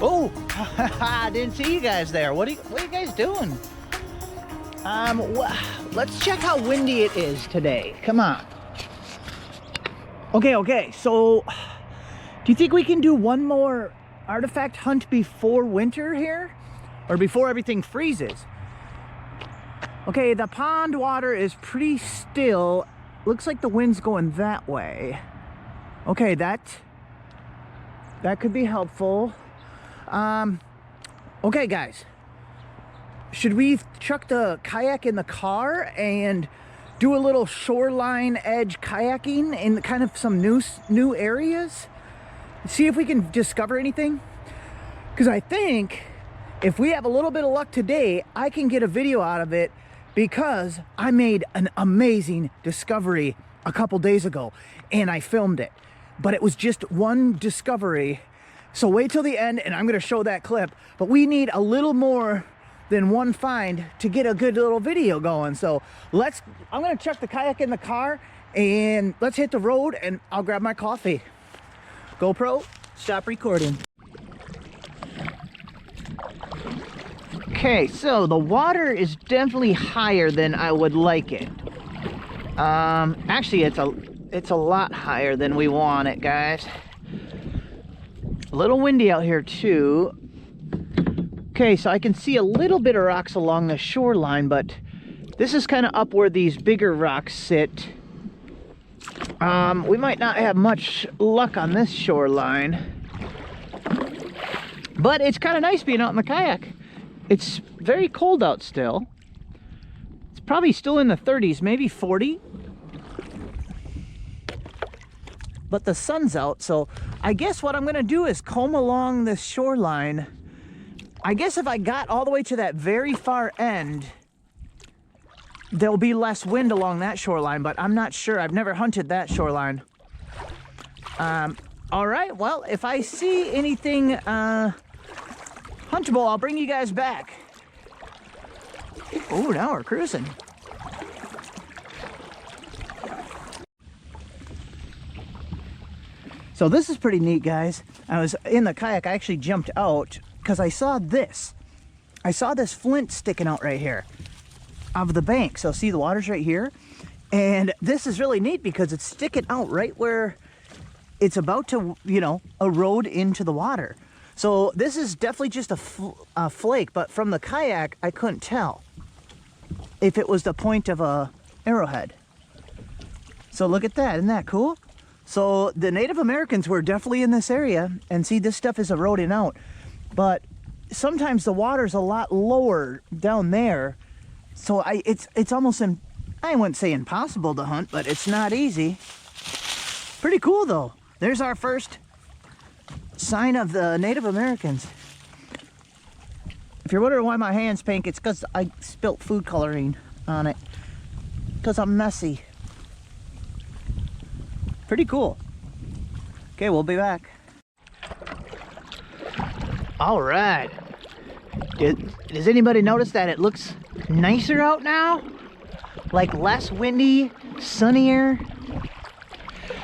Oh, I didn't see you guys there. What are you guys doing? Let's check how windy it is today. Come on. Okay. So, do you think we can do one more artifact hunt before winter here? Or before everything freezes? Okay, the pond water is pretty still. Looks like the wind's going that way. Okay, that could be helpful. Okay guys, should we chuck the kayak in the car and do a little shoreline edge kayaking in kind of some new areas? See if we can discover anything? Because I think if we have a little bit of luck today, I can get a video out of it, because I made an amazing discovery a couple days ago and I filmed it, but it was just one discovery. So wait till the end and I'm going to show that clip, but we need a little more than one find to get a good little video going. So I'm going to chuck the kayak in the car and let's hit the road and I'll grab my coffee. GoPro, stop recording. Okay, so the water is definitely higher than I would like it. Actually, it's a lot higher than we want it, guys. A little windy out here too. Okay, so I can see a little bit of rocks along the shoreline, but this is kind of up where these bigger rocks sit. We might not have much luck on this shoreline, but it's kind of nice being out in the kayak. It's very cold out still. It's probably still in the 30s, maybe 40. But the sun's out, so I guess what I'm gonna do is comb along this shoreline. I guess if I got all the way to that very far end, there'll be less wind along that shoreline, but I'm not sure. I've never hunted that shoreline. All right, well, if I see anything huntable, I'll bring you guys back. Oh, now we're cruising. So this is pretty neat, guys. I was in the kayak, I actually jumped out because I saw this. I saw this flint sticking out right here of the bank. So see, the water's right here. And this is really neat because it's sticking out right where it's about to, you know, erode into the water. So this is definitely just a flake, but from the kayak, I couldn't tell if it was the point of a arrowhead. So look at that, isn't that cool? So the Native Americans were definitely in this area, and see, this stuff is eroding out. But sometimes the water's a lot lower down there, so it's almost, I wouldn't say impossible to hunt, but it's not easy. Pretty cool though. There's our first sign of the Native Americans. If you're wondering why my hand's pink, it's because I spilt food coloring on it. Because I'm messy. Pretty cool. Okay, we'll be back. All right. Does anybody notice that it looks nicer out now? Like less windy, sunnier?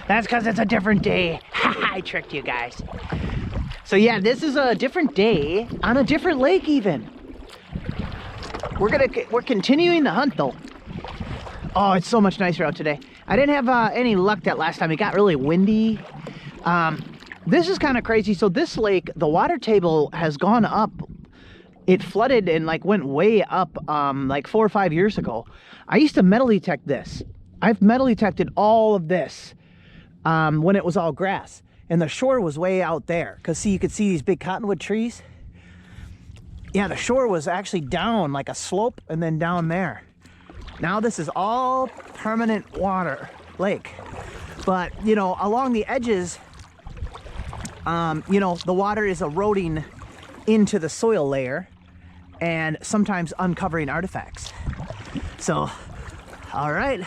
That's because it's a different day. I tricked you guys. So yeah, this is a different day on a different lake even. We're continuing the hunt though. Oh, it's so much nicer out today. I didn't have any luck that last time. It got really windy. This is kind of crazy. So this lake, the water table has gone up. It flooded and like went way up like 4 or 5 years ago. I used to metal detect this. I've metal detected all of this when it was all grass. And the shore was way out there. Because see, you could see these big cottonwood trees. Yeah, the shore was actually down like a slope and then down there. Now this is all permanent water, lake. But, you know, along the edges, you know, the water is eroding into the soil layer and sometimes uncovering artifacts. So, all right.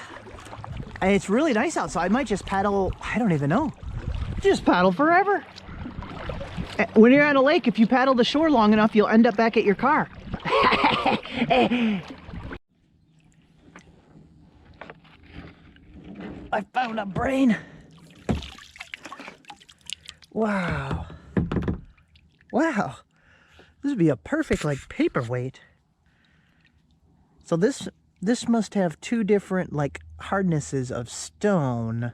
It's really nice out, so I might just paddle, I don't even know. Just paddle forever. When you're on a lake, if you paddle the shore long enough, you'll end up back at your car. I found a brain. Wow. Wow. This would be a perfect like paperweight. So this must have two different like hardnesses of stone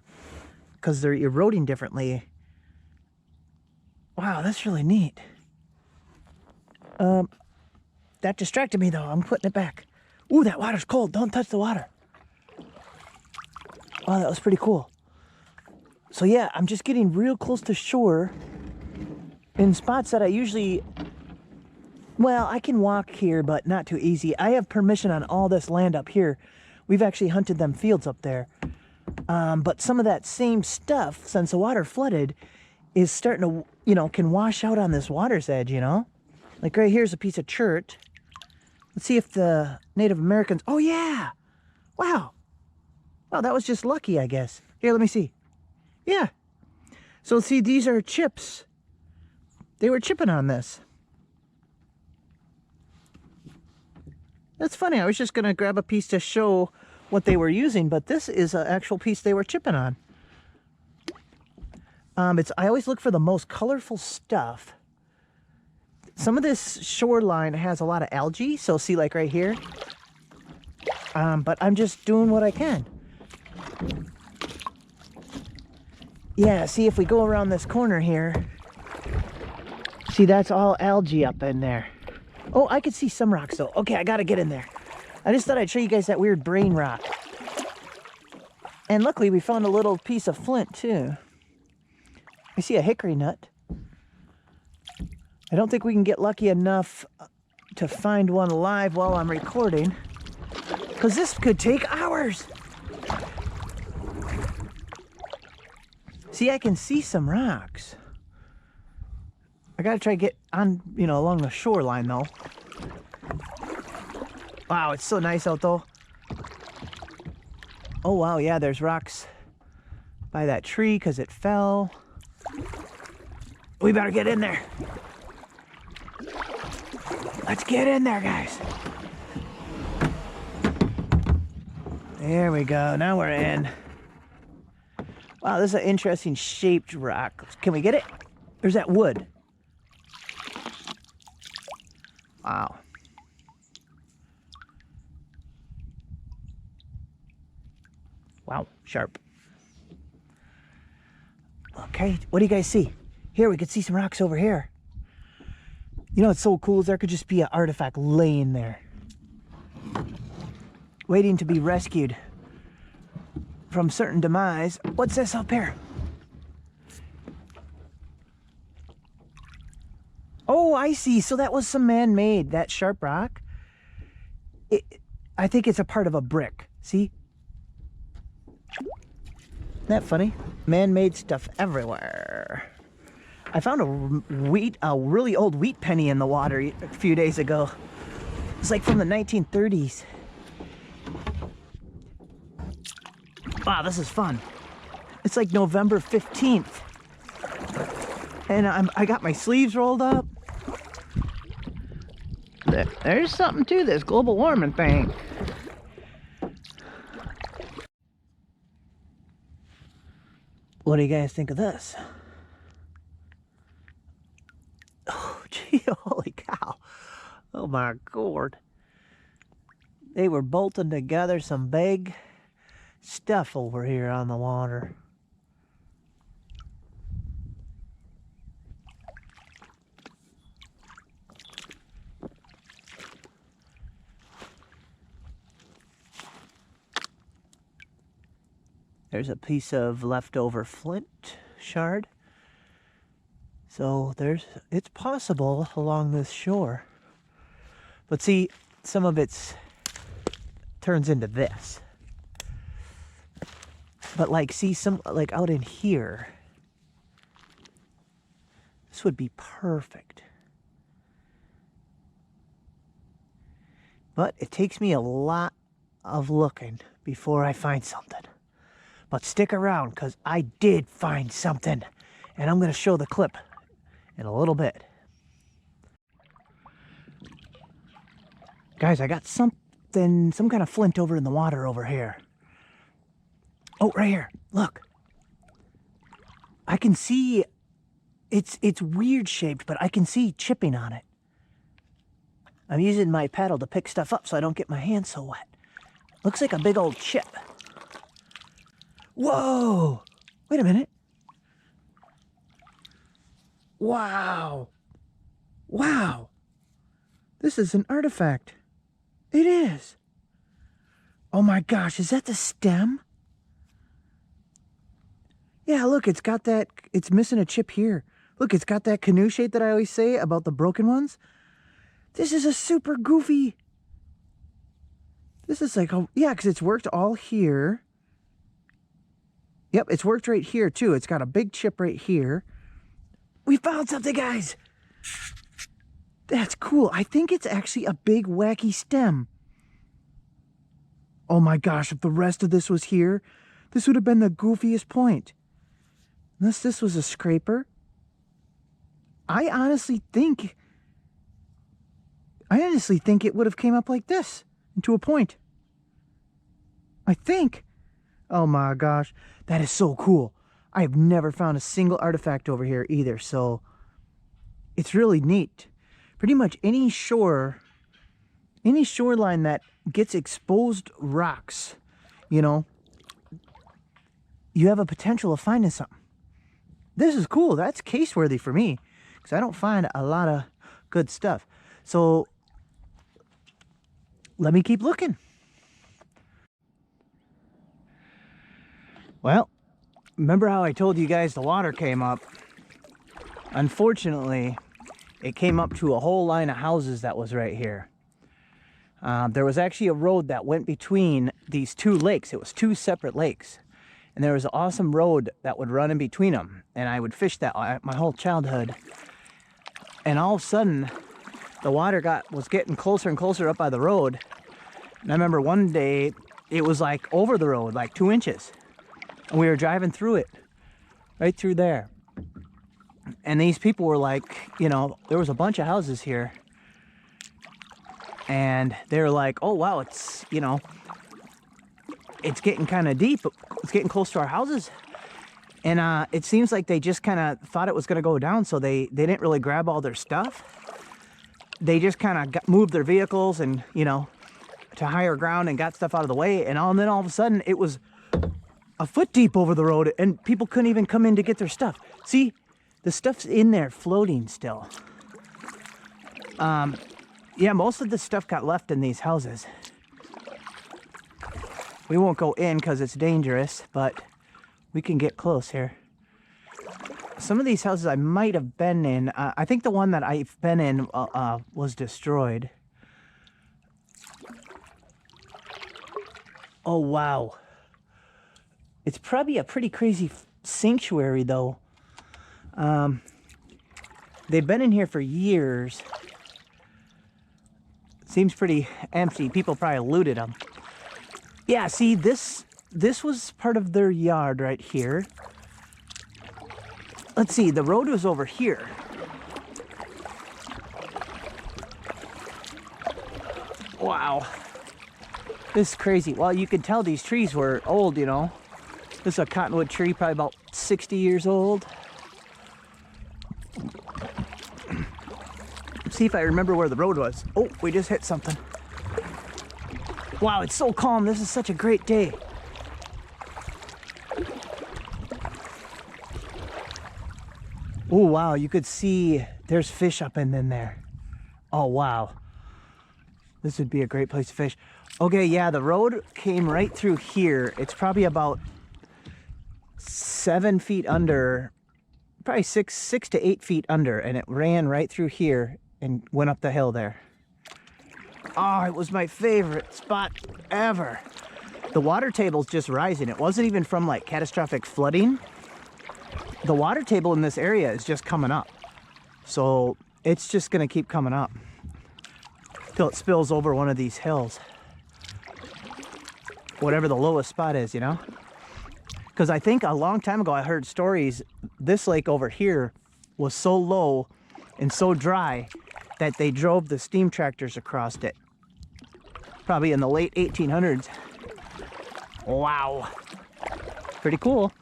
because they're eroding differently. Wow, that's really neat. That distracted me though. I'm putting it back. Ooh, that water's cold. Don't touch the water. Wow, that was pretty cool. So yeah, I'm just getting real close to shore in spots that I usually, well, I can walk here, but not too easy. I have permission on all this land up here. We've actually hunted them fields up there. But some of that same stuff, since the water flooded, is starting to, you know, can wash out on this water's edge, you know? Like right here's a piece of chert. Let's see if the Native Americans, oh yeah! Wow. Well, that was just lucky, I guess. Here, let me see. Yeah. So see, these are chips. They were chipping on this. That's funny. I was just going to grab a piece to show what they were using, but this is an actual piece they were chipping on. I always look for the most colorful stuff. Some of this shoreline has a lot of algae, so see like right here. But I'm just doing what I can. Yeah, see if we go around this corner here. See, that's all algae up in there. Oh, I could see some rocks though. Okay, I gotta get in there. I just thought I'd show you guys that weird brain rock. And luckily we found a little piece of flint too. I see a hickory nut. I don't think we can get lucky enough to find one live while I'm recording, because this could take hours. See, I can see some rocks. I gotta try to get on, you know, along the shoreline though. Wow, it's so nice out though. Oh wow, yeah, there's rocks by that tree because it fell. We better get in there. Let's get in there, guys. There we go, now we're in. Wow, this is an interesting shaped rock. Can we get it? There's that wood. Wow. Wow, sharp. Okay, what do you guys see? Here, we could see some rocks over here. You know what's so cool is there could just be an artifact laying there, waiting to be rescued from certain demise. What's this up here? Oh, I see. So that was some man-made, that sharp rock. I think it's a part of a brick. See? Isn't that funny? Man-made stuff everywhere. I found a really old wheat penny in the water a few days ago. It's like from the 1930s. Wow, this is fun. It's like November 15th. And I got my sleeves rolled up. There's something to this global warming thing. What do you guys think of this? Oh, gee, holy cow. Oh my God. They were bolting together some big stuff over here on the water. There's a piece of leftover flint shard. So it's possible along this shore. But see, some of it turns into this. But like, see, some like out in here, this would be perfect. But it takes me a lot of looking before I find something. But stick around, because I did find something. And I'm going to show the clip in a little bit. Guys, I got something, some kind of flint over in the water over here. Oh, right here. Look. I can see it's weird shaped, but I can see chipping on it. I'm using my paddle to pick stuff up so I don't get my hands so wet. Looks like a big old chip. Whoa! Wait a minute. Wow. Wow. This is an artifact. It is. Oh my gosh, is that the stem? Yeah, look, it's got that, it's missing a chip here. Look, it's got that canoe shape that I always say about the broken ones. This is a super goofy. This is like, oh, yeah, because it's worked all here. Yep, it's worked right here too. It's got a big chip right here. We found something, guys. That's cool. I think it's actually a big wacky stem. Oh my gosh, if the rest of this was here, this would have been the goofiest point. Unless this was a scraper. I honestly think it would have came up like this, into a point. I think. Oh my gosh, that is so cool. I have never found a single artifact over here either, so it's really neat. Pretty much any shoreline that gets exposed rocks, you know, you have a potential of finding something. This is cool. That's case worthy for me because I don't find a lot of good stuff. So let me keep looking. Well, remember how I told you guys the water came up? Unfortunately, it came up to a whole line of houses that was right here. There was actually a road that went between these two lakes. It was two separate lakes. And there was an awesome road that would run in between them. And I would fish that my whole childhood. And all of a sudden, the water was getting closer and closer up by the road. And I remember one day, it was like over the road, like 2 inches. And we were driving through it, right through there. And these people were like, you know, there was a bunch of houses here. And they were like, oh wow, it's, you know, it's getting kind of deep. It's getting close to our houses. And it seems like they just kind of thought it was going to go down, so they didn't really grab all their stuff. They just kind of moved their vehicles and, you know, to higher ground and got stuff out of the way. And then all of a sudden, it was a foot deep over the road, and people couldn't even come in to get their stuff. See, the stuff's in there floating still. Yeah, most of the stuff got left in these houses. We won't go in because it's dangerous, but we can get close here. Some of these houses I might have been in. I think the one that I've been in was destroyed. Oh, wow. It's probably a pretty crazy sanctuary, though. They've been in here for years. Seems pretty empty. People probably looted them. Yeah, see, this was part of their yard right here. Let's see, the road was over here. Wow. This is crazy. Well, you could tell these trees were old, you know. This is a cottonwood tree, probably about 60 years old. Let's see if I remember where the road was. Oh, we just hit something. Wow, it's so calm. This is such a great day. Oh, wow, you could see there's fish up in there. Oh, wow. This would be a great place to fish. Okay, yeah, the road came right through here. It's probably about 7 feet under, probably six to 8 feet under, and it ran right through here and went up the hill there. Oh, it was my favorite spot ever. The water table's just rising. It wasn't even from like catastrophic flooding. The water table in this area is just coming up. So it's just gonna keep coming up till it spills over one of these hills. Whatever the lowest spot is, you know? Because I think a long time ago I heard stories, this lake over here was so low and so dry that they drove the steam tractors across it. Probably in the late 1800s. Wow. Pretty cool.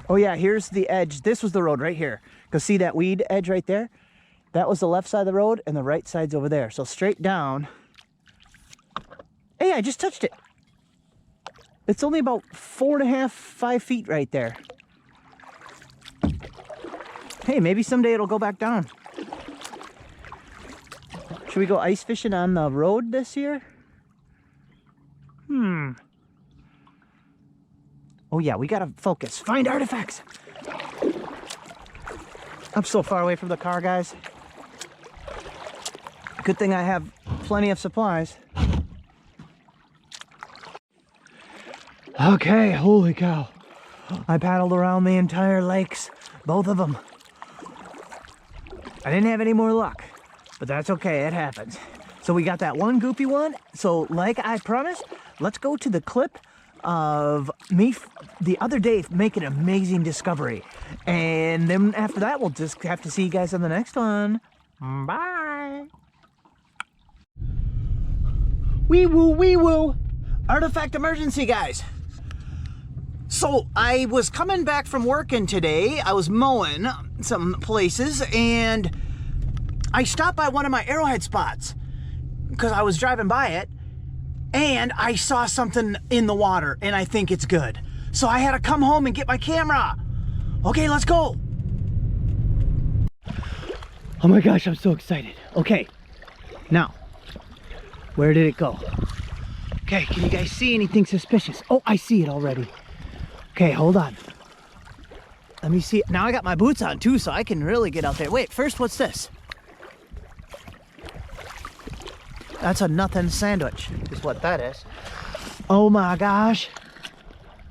Oh yeah, here's the edge. This was the road right here. Go see that weed edge right there? That was the left side of the road and the right side's over there. So straight down. Hey, I just touched it. It's only about 4.5, 5 feet right there. Hey, maybe someday it'll go back down. Should we go ice fishing on the road this year? Oh yeah, we gotta focus. Find artifacts. I'm so far away from the car, guys. Good thing I have plenty of supplies. Okay, holy cow. I paddled around the entire lakes, both of them. I didn't have any more luck, but that's okay, it happens. So we got that one goopy one. So like I promised, let's go to the clip of me the other day making an amazing discovery. And then after that, we'll just have to see you guys on the next one. Bye. Wee woo, wee woo. Artifact emergency, guys. So I was coming back from working today. I was mowing some places and I stopped by one of my Arrowhead spots because I was driving by it and I saw something in the water and I think it's good. So I had to come home and get my camera. Okay, let's go. Oh my gosh, I'm so excited. Okay, now, where did it go? Okay, can you guys see anything suspicious? Oh, I see it already. Okay, hold on. Let me see. Now I got my boots on too, so I can really get out there. Wait, first, what's this? That's a nothing sandwich, is what that is. Oh my gosh.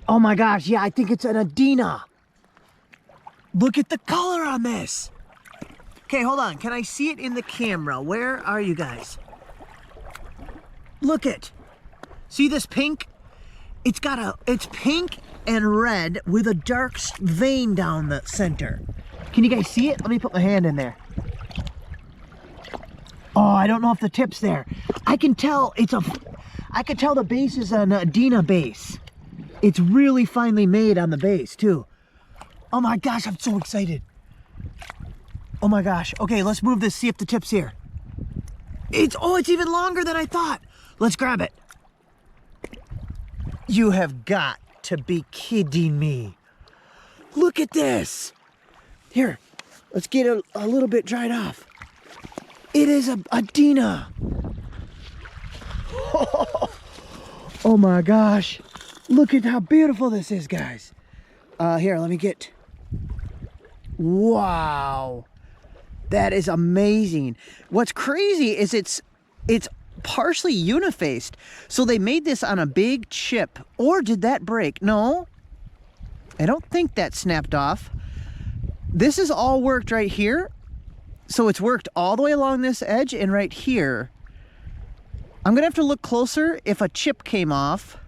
Oh my gosh, yeah, I think it's an Adina. Look at the color on this. Okay, hold on. Can I see it in the camera? Where are you guys? Look it. See this pink? It's pink and red with a dark vein down the center. Can you guys see it? Let me put my hand in there. Oh, I don't know if the tip's there. I can tell the base is an Adina base. It's really finely made on the base too. Oh my gosh, I'm so excited. Oh my gosh. Okay, let's move this, see if the tip's here. It's even longer than I thought. Let's grab it. You have got to be kidding me. Look at this. Here, let's get a little bit dried off. It is a Adina. Oh my gosh. Look at how beautiful this is, guys. Here, let me get... Wow. That is amazing. What's crazy is it's partially unifaced. So they made this on a big chip. Or did that break? No. I don't think that snapped off. This is all worked right here. So it's worked all the way along this edge and right here. I'm gonna have to look closer if a chip came off.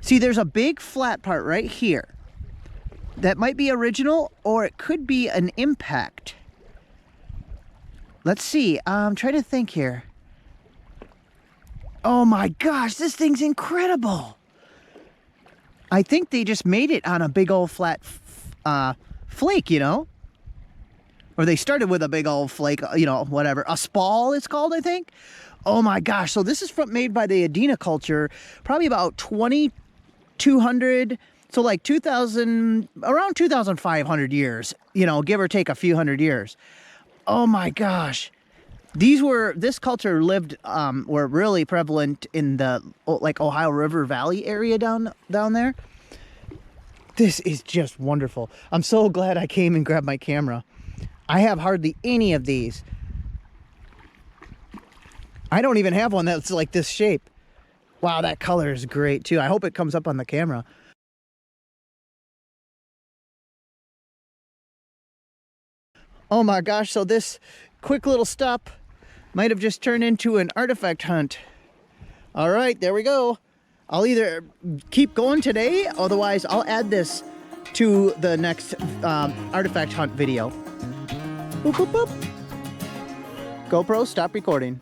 See, there's a big flat part right here. That might be original or it could be an impact. Let's see, I'm trying to think here. Oh my gosh, this thing's incredible. I think they just made it on a big old flat flake, you know? Or they started with a big old flake, you know, whatever. A spall it's called, I think. Oh my gosh, so this is made by the Adina culture, probably about 2,200, so like 2,000, around 2,500 years, you know, give or take a few hundred years. Oh my gosh. This culture were really prevalent in the like Ohio River Valley area down there. This is just wonderful. I'm so glad I came and grabbed my camera. I have hardly any of these. I don't even have one that's like this shape. Wow, that color is great too. I hope it comes up on the camera. Oh my gosh, so this quick little stop might have just turned into an artifact hunt. All right, there we go. I'll either keep going today, otherwise I'll add this to the next artifact hunt video. Boop, boop, boop. GoPro, stop recording.